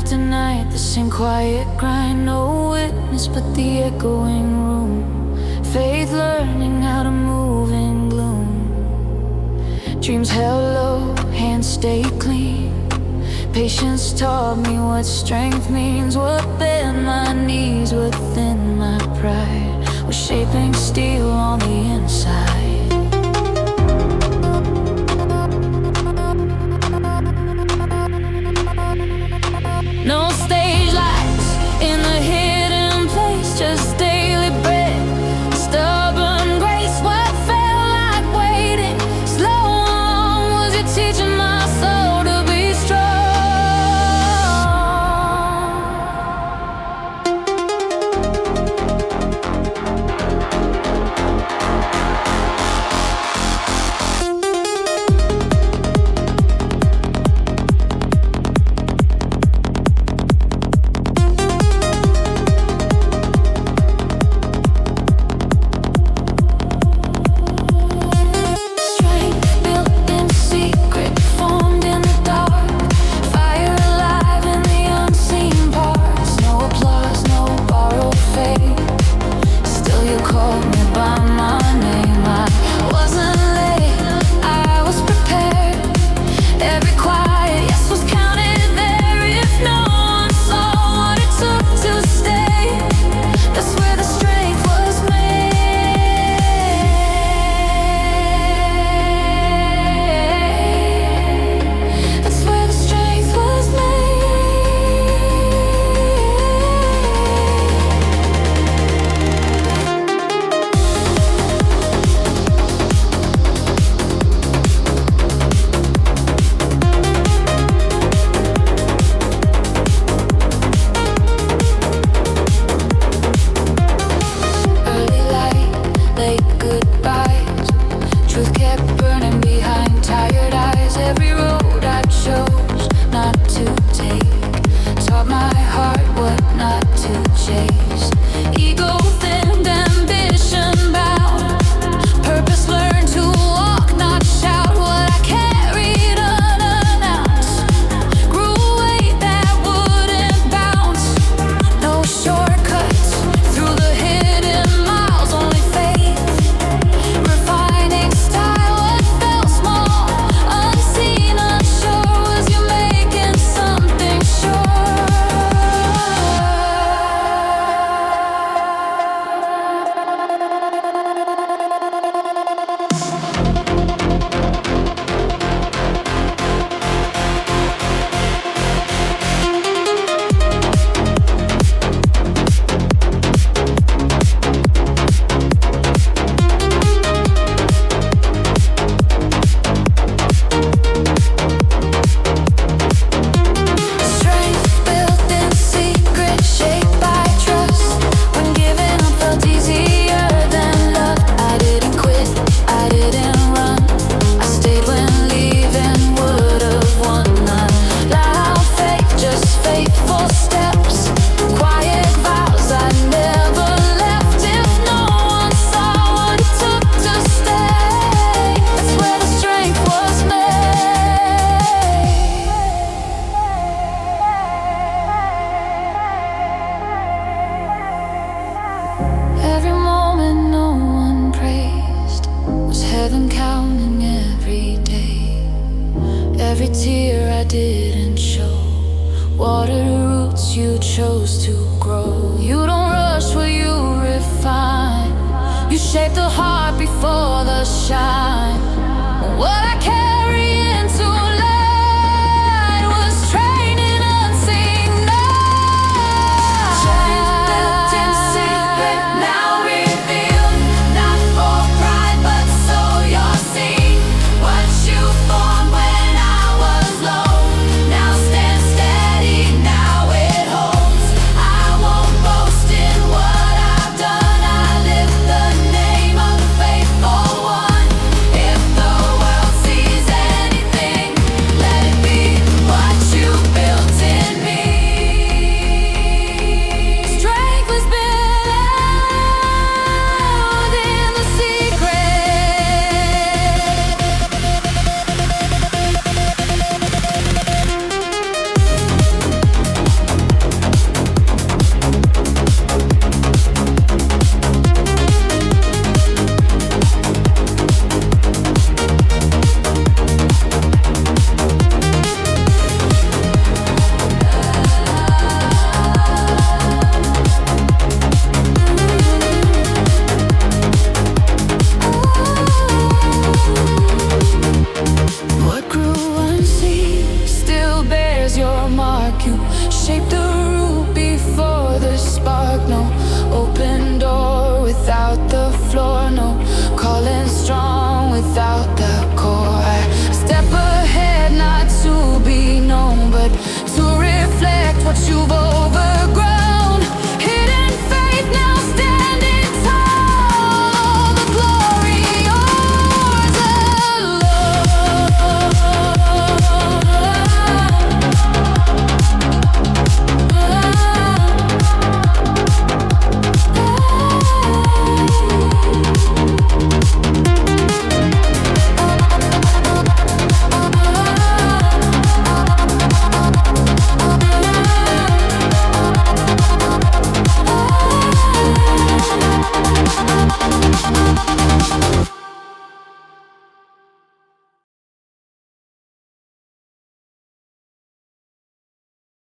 after night, the same quiet grind. No witness but the echoing room. Faith learning how to move in gloom. Dreams held low, hands stay clean. Patience taught me what strength means. What bent my knees within my pride was shaping steel on the inside. No stage lights in the hidden place, just daily bread, stubborn grace. What felt like waiting, slow on, was you teaching my soul to be strong? You shape the heart before the shine. What I carry